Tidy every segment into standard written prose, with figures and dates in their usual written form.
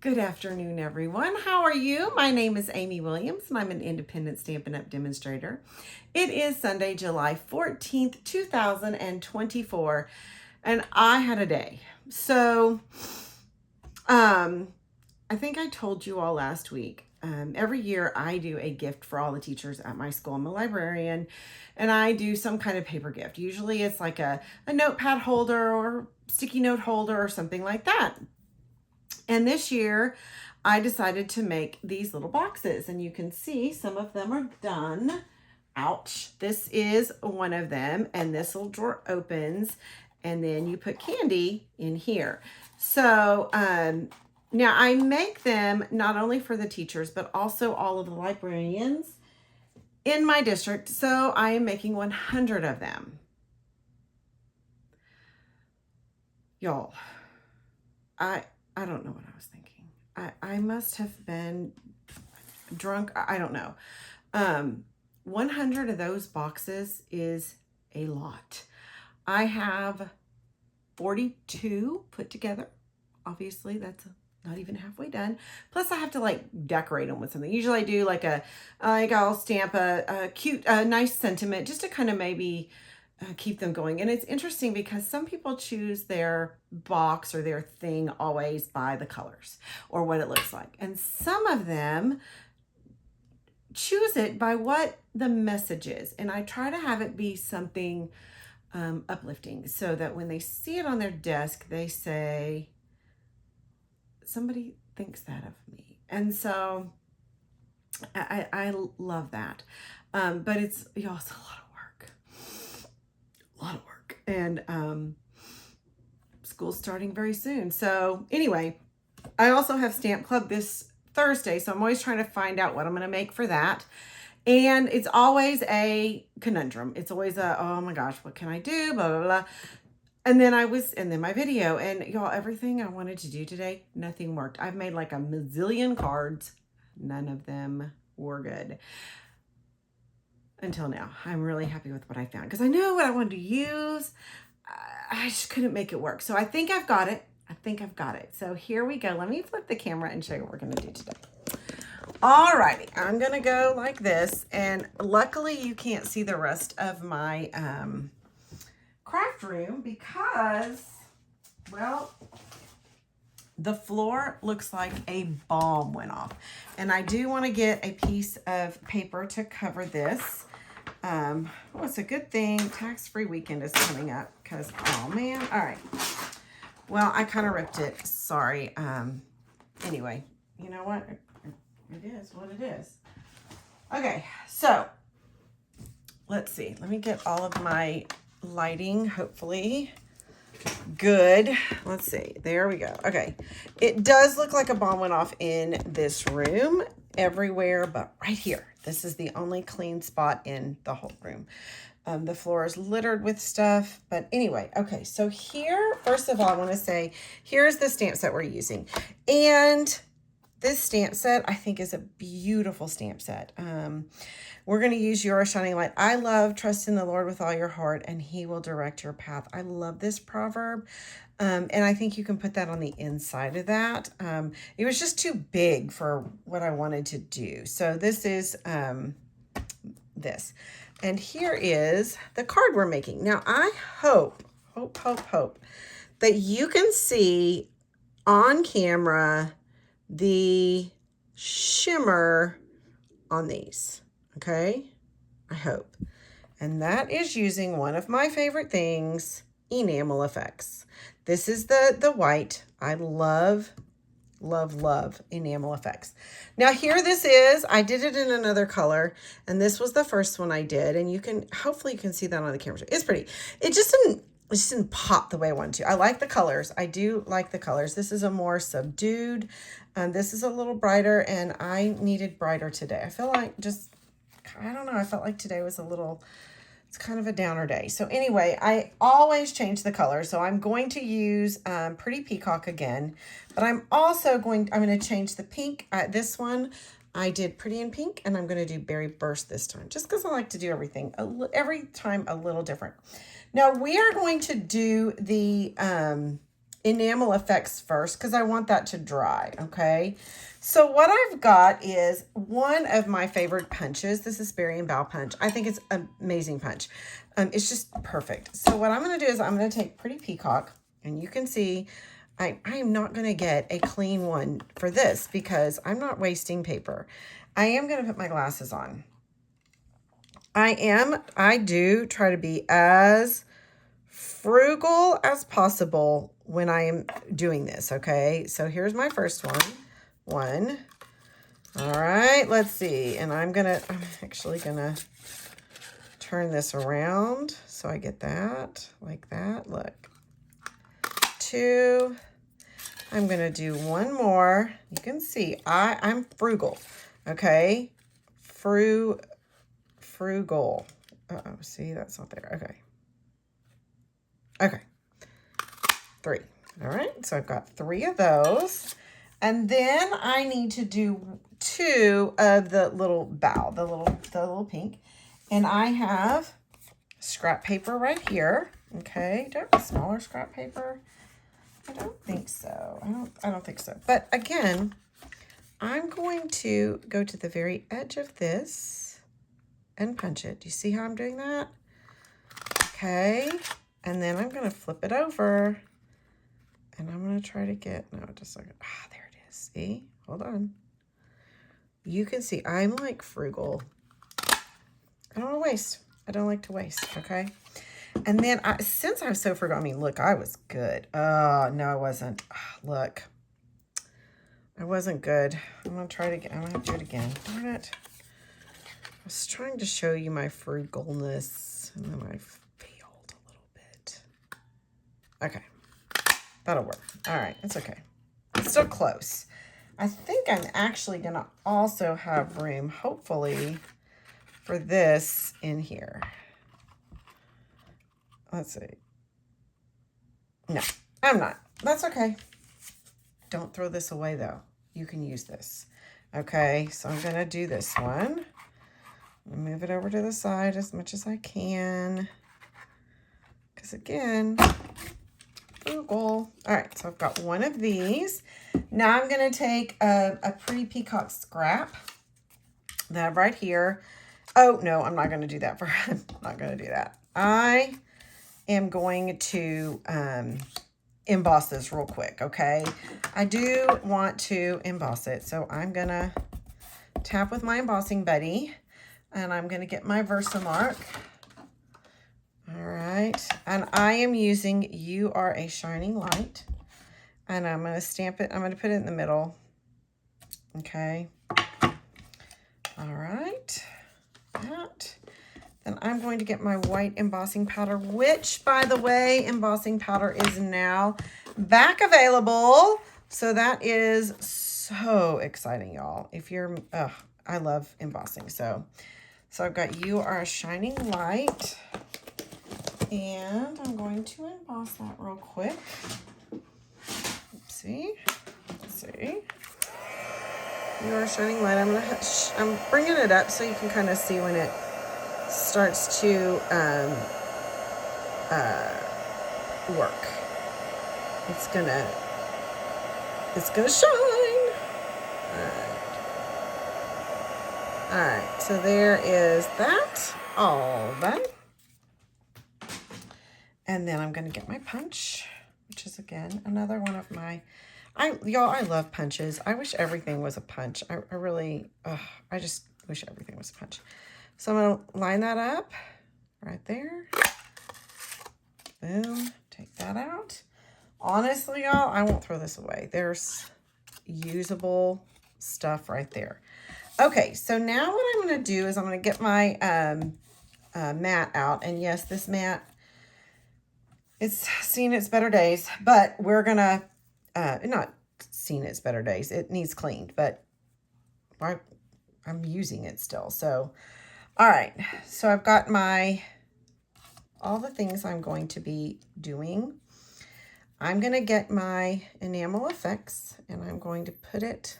Good afternoon, everyone. How are you? My name is Amy Williams, and I'm an independent Stampin' Up! Demonstrator. It is Sunday, July 14th, 2024, and I had a day. So, I think I told you all last week. Every year I do a gift for all the teachers at my school. I'm a librarian, and I do some kind of paper gift. Usually it's like a notepad holder or sticky note holder or something like that. And this year I decided to make these little boxes, and you can see some of them are done. Ouch. This is one of them, and this little drawer opens, and then you put candy in here. So now I make them not only for the teachers, but also all of the librarians in my district. So I am making 100 of them. Y'all, I don't know what I was thinking. I must have been drunk. I don't know. 100 of those boxes is a lot. I have 42 put together. Obviously, that's not even halfway done. Plus, I have to like decorate them with something. Usually I do like I'll stamp a cute, nice sentiment just to kind of maybe keep them going. And it's interesting because some people choose their box or their thing always by the colors or what it looks like. And some of them choose it by what the message is. And I try to have it be something uplifting so that when they see it on their desk, they say, somebody thinks that of me. And so I love that. But it's, y'all, it's a lot of work. And school's starting very soon. So anyway, I also have Stamp Club this Thursday, so I'm always trying to find out what I'm going to make for that. And it's always a conundrum. It's always a, oh my gosh, what can I do? Blah, blah, blah. And then my video, and y'all, everything I wanted to do today, nothing worked. I've made like a mazillion cards. None of them were good. Until now. I'm really happy with what I found because I know what I wanted to use. I just couldn't make it work. So I think I've got it. So here we go. Let me flip the camera and show you what we're going to do today. Alrighty, I'm going to go like this. And luckily you can't see the rest of my craft room because, well, the floor looks like a bomb went off. And I do want to get a piece of paper to cover this. Oh, it's a good thing tax-free weekend is coming up because, oh man. All right. Well, I kind of ripped it. Sorry. Anyway, you know what? It is what it is. Okay. So let's see. Let me get all of my lighting, hopefully good. Let's see. There we go. Okay. It does look like a bomb went off in this room everywhere, but right here. This is the only clean spot in the whole room. The floor is littered with stuff, but anyway, okay. So here, first of all, I want to say, here's the stamp set we're using. And this stamp set, I think, is a beautiful stamp set. We're going to use Your Shining Light. I love trust in the Lord with all your heart, and he will direct your path. I love this proverb. And I think you can put that on the inside of that. It was just too big for what I wanted to do. So this is this. And here is the card we're making. Now, I hope that you can see on camera the shimmer on these. Okay? I hope. And that is using one of my favorite things, Enamel Effects. This is the white. I love Enamel Effects. Now here this is, I did it in another color, and this was the first one I did, and you can, hopefully you can see that on the camera. It's pretty. It just didn't pop the way I wanted to. I like the colors. I do like the colors. This is a more subdued, this is a little brighter, and I needed brighter today. I feel like I don't know, I felt like today was it's kind of a downer day. So anyway, I always change the color. So I'm going to use Pretty Peacock again, but I'm going to change the pink. This one, I did Pretty in Pink, and I'm going to do Berry Burst this time, just because I like to do everything, every time a little different. Now we are going to do the Enamel Effects first because I want that to dry, okay? So what I've got is one of my favorite punches. This is Berry and Bow Punch. I think it's an amazing punch. It's just perfect. So what I'm going to do is I'm going to take Pretty Peacock, and you can see I am not going to get a clean one for this because I'm not wasting paper. I am going to put my glasses on. I do try to be as frugal as possible when I am doing this, okay? So here's my first one. All right, let's see. And I'm actually gonna turn this around so I get that, like that, look. 2, I'm gonna do one more. You can see, I'm frugal, okay? Frugal. Uh-oh, see, that's not there, okay. Okay, 3. All right, so I've got 3 of those. And then I need to do 2 of the little bow, the little pink. And I have scrap paper right here. Okay, do I have a smaller scrap paper? I don't think so. I don't think so. But again, I'm going to go to the very edge of this and punch it. Do you see how I'm doing that? Okay. And then I'm going to flip it over, and I'm going to try to get, no, just like, there it is. See? Hold on. You can see I'm like frugal. I don't want to waste. I don't like to waste, okay? And then since I'm so frugal, I mean, look, I was good. Oh, no, I wasn't. Look. I wasn't good. I'm going to try it again. I'm going to do it again. Darn it. I was trying to show you my frugalness, and then I failed a little bit. Okay, that'll work. All right, it's okay. It's still close. I think I'm actually gonna also have room, hopefully, for this in here. Let's see. No, I'm not. That's okay. Don't throw this away though. You can use this. Okay, so I'm gonna do this one. Move it over to the side as much as I can. Because again, frugal. All right, so I've got one of these. Now I'm going to take a Pretty Peacock scrap that I have right here. Oh, no, I'm not going to do that. I'm not going to do that. I am going to emboss this real quick, okay? I do want to emboss it, so I'm going to tap with my embossing buddy, and I'm going to get my Versamark. All right, and I am using You Are a Shining Light, and I'm going to stamp it. I'm going to put it in the middle. Okay. All right. That. Then I'm going to get my white embossing powder, which, by the way, embossing powder is now back available. So that is so exciting, y'all. If you're, I love embossing. So I've got You Are a Shining Light. And I'm going to emboss that real quick. Oopsie. Let's see. You Are a Shining Light. I'm bringing it up so you can kind of see when it starts to work. It's gonna shine. All right. So there is that all done. And then I'm going to get my punch, which is, again, another one of my, y'all, I love punches. I wish everything was a punch. I really, I just wish everything was a punch. So I'm going to line that up right there. Boom. Take that out. Honestly, y'all, I won't throw this away. There's usable stuff right there. Okay, so now what I'm going to do is I'm going to get my mat out. And yes, this mat, it's seen its better days, but we're gonna, not seen its better days. It needs cleaned, but I'm using it still. So, all right. So I've got all the things I'm going to be doing. I'm going to get my Enamel Effects, and I'm going to put it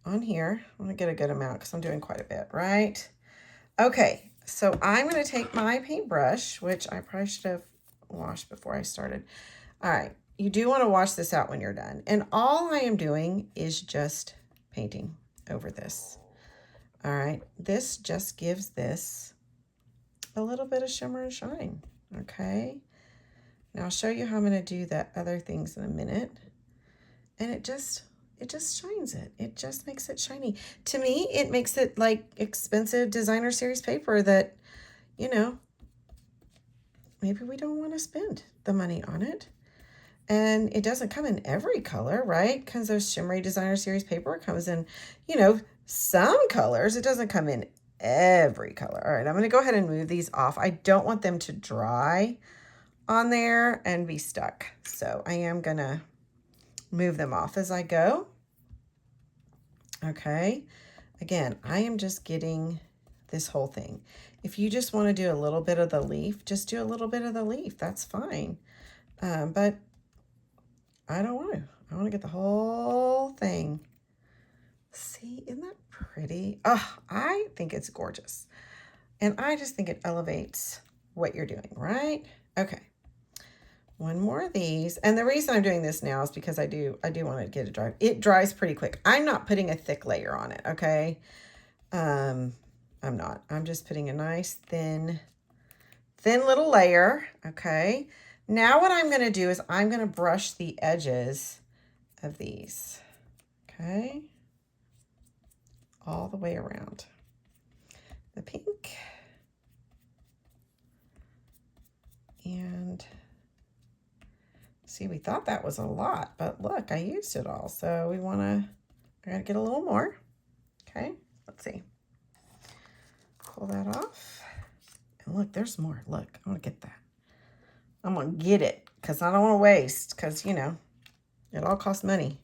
on here. I'm going to get a good amount because I'm doing quite a bit, right? Okay. So I'm going to take my paintbrush, which I probably should have washed before I started. All right, you do want to wash this out when you're done. And all I am doing is just painting over this. All right, this just gives this a little bit of shimmer and shine, okay? Now I'll show you how I'm gonna do the other things in a minute. And it just shines it. It just makes it shiny. To me, it makes it like expensive designer series paper that, you know, maybe we don't want to spend the money on it. And it doesn't come in every color, right? Because those shimmery designer series paper comes in, you know, some colors. It doesn't come in every color. All right, I'm going to go ahead and move these off. I don't want them to dry on there and be stuck. So I am going to move them off as I go. Okay. Again, I am just getting this whole thing. If you just want to do a little bit of the leaf, just do a little bit of the leaf. That's fine. But I don't want to. I want to get the whole thing. See, isn't that pretty? Oh, I think it's gorgeous. And I just think it elevates what you're doing, right? Okay. One more of these. And the reason I'm doing this now is because I do want to get it dry. It dries pretty quick. I'm not putting a thick layer on it, okay? I'm not. I'm just putting a nice thin little layer, okay? Now what I'm going to do is I'm going to brush the edges of these, okay? All the way around. The pink. And see, we thought that was a lot, but look, I used it all. So I gotta get a little more. Okay, let's see. Pull that off. And look, there's more. Look, I want to get that. I'm going to get it because I don't want to waste because, you know, it all costs money,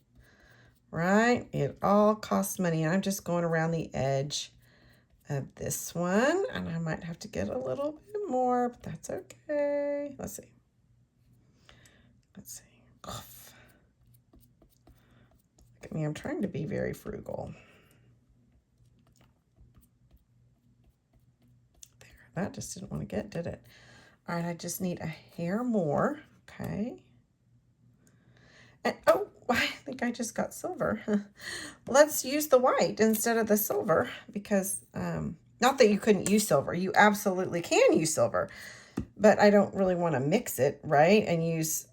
right? It all costs money. I'm just going around the edge of this one, and I might have to get a little bit more, but that's okay. Let's see. Let's see. Look at me. I'm trying to be very frugal. There, that just didn't want to get, did it? All right, I just need a hair more. Okay. And oh, I think I just got silver. Let's use the white instead of the silver because, not that you couldn't use silver. You absolutely can use silver, but I don't really want to mix it, right? And use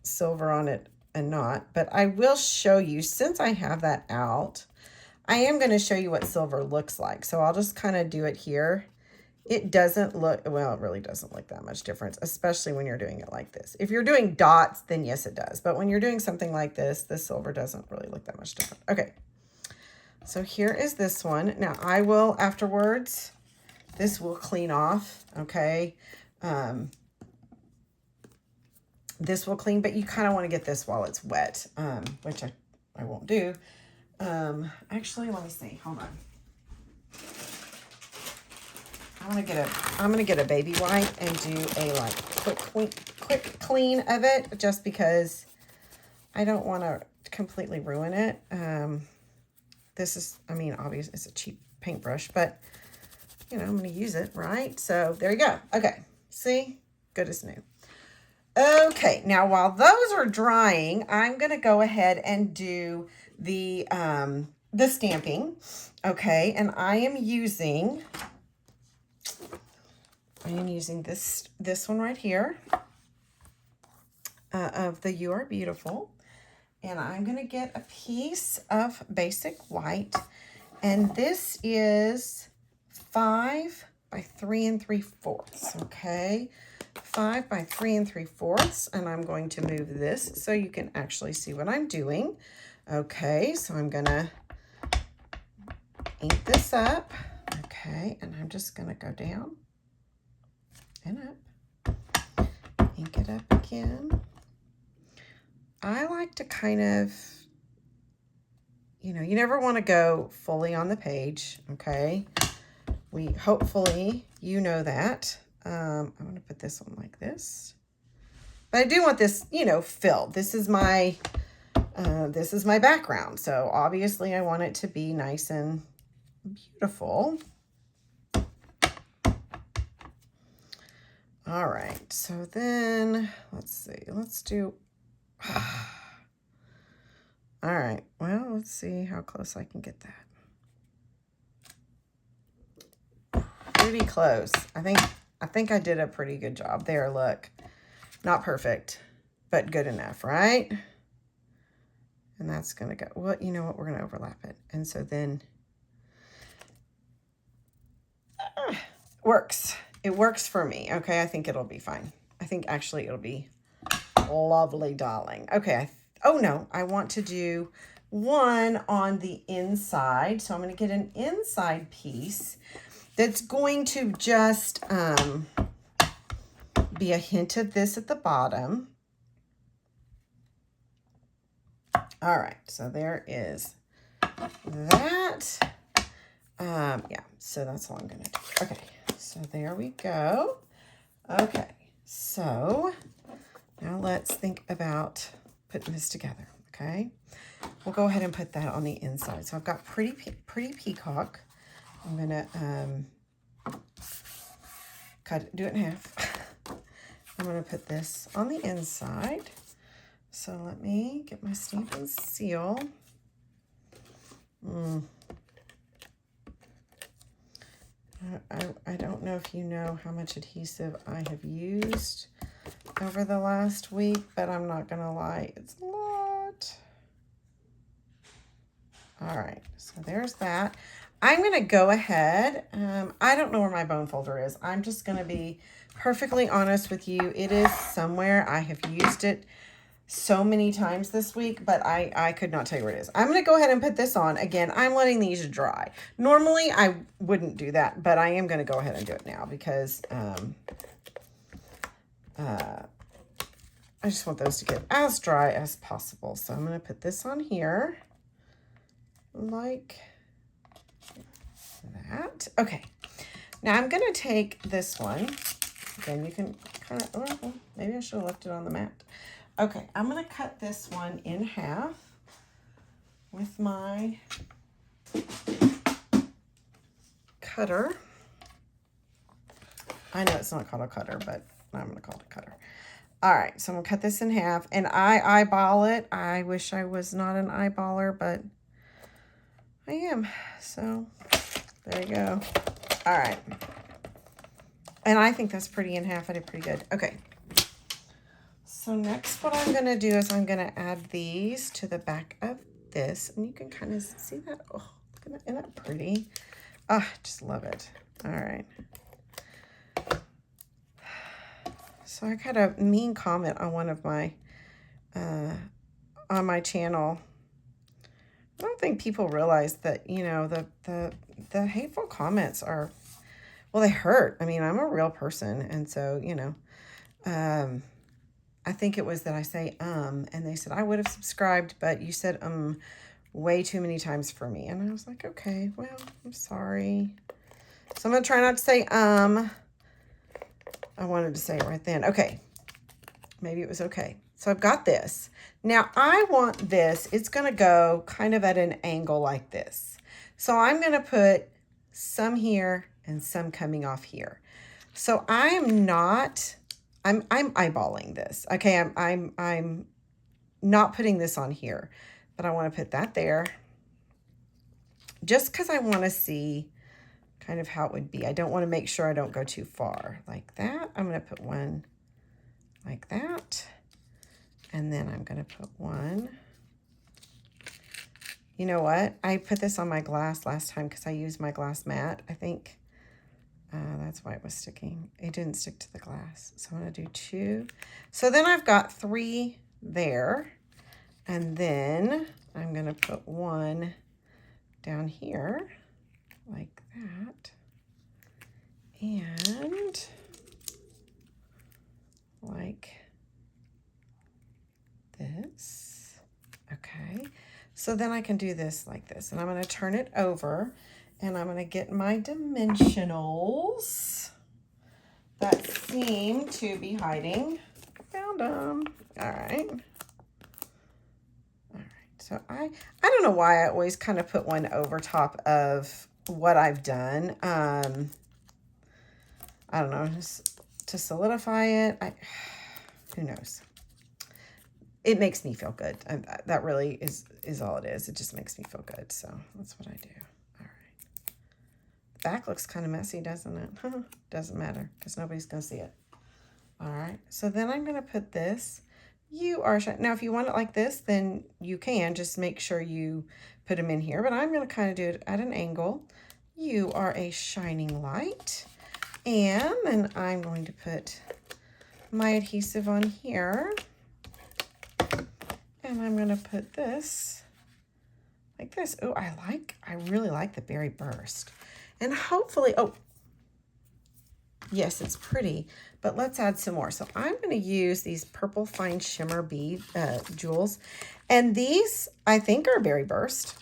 silver on it and not. But I will show you, since I have that out, I am going to show you what silver looks like. So I'll just kind of do it here. It doesn't look, well, it really doesn't look that much difference, especially when you're doing it like this. If you're doing dots, then yes, it does. But when you're doing something like this, the silver doesn't really look that much different. Okay, so here is this one. Now I will, afterwards, this will clean off, okay? This will clean, but you kind of want to get this while it's wet, which I won't do. Actually, let me see, hold on. I'm gonna get a baby wipe and do a like quick clean of it, just because I don't want to completely ruin it. This is, I mean, obviously it's a cheap paintbrush, but you know, I'm gonna use it, right? So there you go. Okay, see, good as new. Okay, now while those are drying, I'm gonna go ahead and do the stamping. Okay, and I am using this one right here of the You Are Beautiful. And I'm going to get a piece of basic white. And this is 5 by 3 3/4. Okay. 5 by 3 3/4. And I'm going to move this so you can actually see what I'm doing. Okay. So I'm going to ink this up. Okay. And I'm just going to go down and up, ink it up again. I like to kind of, you know, you never want to go fully on the page, okay? Hopefully, you know that. I'm going to put this one like this. But I do want this, you know, filled. This is my background. So obviously I want it to be nice and beautiful. All right, so then let's see, let's do, all right, well, let's see how close I can get that. Pretty close. I think I did a pretty good job there. Look, not perfect, but good enough, right? And that's gonna go, well, you know what, we're gonna overlap it. And so then, works. It works for me. Okay, I think it'll be fine. I think actually it'll be lovely, darling. Okay, oh no, I want to do one on the inside. So I'm gonna get an inside piece that's going to just be a hint of this at the bottom. All right, so there is that. Yeah, so that's all I'm gonna do. Okay, so there we go. Okay, so now let's think about putting this together, okay? We'll go ahead and put that on the inside. So I've got pretty peacock. I'm gonna do it in half. I'm gonna put this on the inside. So let me get my stamp and seal. I don't know if you know how much adhesive I have used over the last week, but I'm not gonna lie, it's a lot. All right, so there's that. I'm gonna go ahead, I don't know where my bone folder is. I'm just gonna be perfectly honest with you. It is somewhere. I have used it so many times this week, but I could not tell you where it is. I'm going to go ahead and put this on. Again, I'm letting these dry. Normally, I wouldn't do that, but I am going to go ahead and do it now because I just want those to get as dry as possible. So I'm going to put this on here like that. Okay. Now I'm going to take this one. Again, you can kind of, oh, maybe I should have left it on the mat. Okay, I'm going to cut this one in half with my cutter. I know it's not called a cutter, but I'm going to call it a cutter. All right, so I'm going to cut this in half, and I eyeball it. I wish I was not an eyeballer, but I am. So there you go. All right. And I think that's pretty in half. I did pretty good. Okay. So next what I'm going to do is I'm going to add these to the back of this. And you can kind of see that. Oh, look at that. Isn't that pretty? Oh, I just love it. All right. So I got a mean comment on one of my, on my channel. I don't think people realize that, you know, the hateful comments are, well, they hurt. I mean, I'm a real person. And so, you know, I think it was that I say, and they said, I would have subscribed, but you said, way too many times for me. And I was like, okay, well, I'm sorry. So I'm going to try not to say, I wanted to say it right then. Okay. Maybe it was okay. So I've got this. Now I want this, it's going to go kind of at an angle like this. So I'm going to put some here and some coming off here. So I am not, I'm eyeballing this. Okay, I'm not putting this on here, but I want to put that there just because I want to see kind of how it would be. I don't want to make sure I don't go too far like that. I'm going to put one like that. And then I'm going to put one. You know what? I put this on my glass last time because I used my glass mat. I think that's why it was sticking. It didn't stick to the glass. So I'm going to do 2. So then I've got 3 there. And then I'm going to put 1 down here like that. And like this. Okay. So then I can do this like this. And I'm going to turn it over. And I'm going to get my dimensionals that seem to be hiding. Found them. All right. All right. So I don't know why I always kind of put one over top of what I've done. I don't know, just to solidify it. Who knows? It makes me feel good. That really is all it is. It just makes me feel good. So that's what I do. All right. The back looks kind of messy, doesn't it? Doesn't matter because nobody's going to see it. All right. So then I'm going to put this. Now, if you want it like this, then you can. Just make sure you put them in here. But I'm going to kind of do it at an angle. You are a shining light. And then I'm going to put my adhesive on here. And I'm going to put this like this. Oh, I really like the berry burst. And hopefully, oh, yes, it's pretty, but let's add some more. So I'm going to use these purple fine shimmer bead jewels. And these, I think, are berry burst.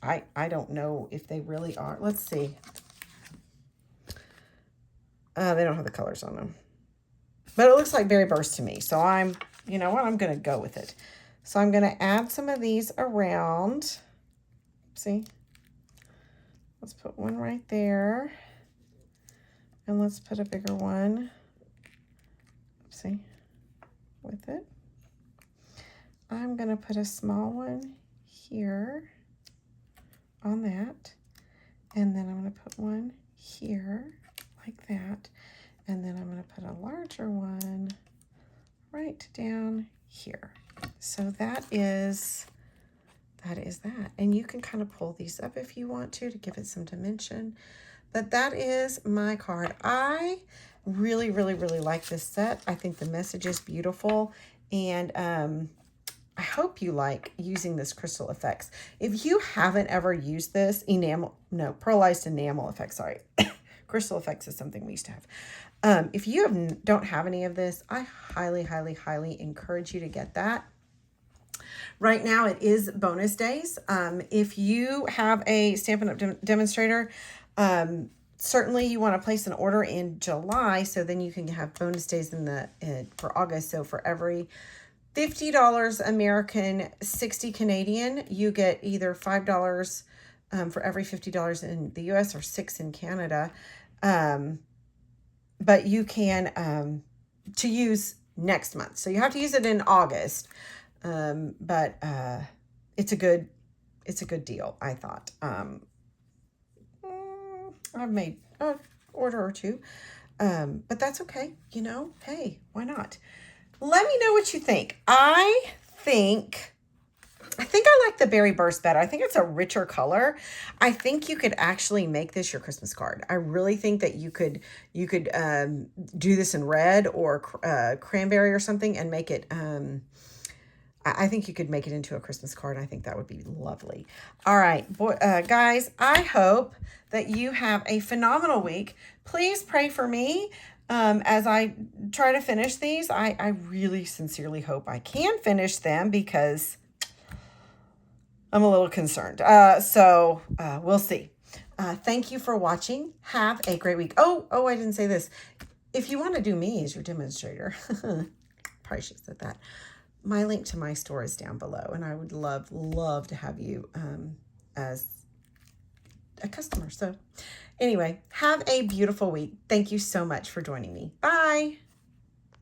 I don't know if they really are. Let's see. They don't have the colors on them. But it looks like berry burst to me. So you know what? I'm going to go with it. So I'm going to add some of these around. See? Let's put one right there. And let's put a bigger one. See? With it. I'm going to put a small one here on that. And then I'm going to put one here like that. And then I'm going to put a larger one right down here. So that is that. And you can kind of pull these up if you want to give it some dimension. But that is my card. I really, really, really like this set. I think the message is beautiful. And I hope you like using this Crystal Effects. If you haven't ever used this, Pearlized Enamel Effects, sorry. Crystal Effects is something we used to have. If you don't have any of this, I highly, highly, highly encourage you to get that. Right now, it is bonus days. If you have a Stampin' Up! Demonstrator, certainly you want to place an order in July, so then you can have bonus days for August. So for every $50 American, 60 Canadian, you get either $5 for every $50 in the US or $6 in Canada. But you can to use next month. So you have to use it in August. But it's a good deal, I thought. I've made an order or two. But that's okay. Hey, why not? Let me know what you think. I think I like the Berry Burst better. I think it's a richer color. I think you could actually make this your Christmas card. I really think that you could do this in red or cranberry or something and make it. I think you could make it into a Christmas card. I think that would be lovely. All right, guys, I hope that you have a phenomenal week. Please pray for me as I try to finish these. I really sincerely hope I can finish them because I'm a little concerned. So we'll see. Thank you for watching. Have a great week. Oh, I didn't say this. If you want to do me as your demonstrator, probably should have said that. My link to my store is down below, and I would love to have you as a customer. So anyway, have a beautiful week. Thank you so much for joining me. Bye.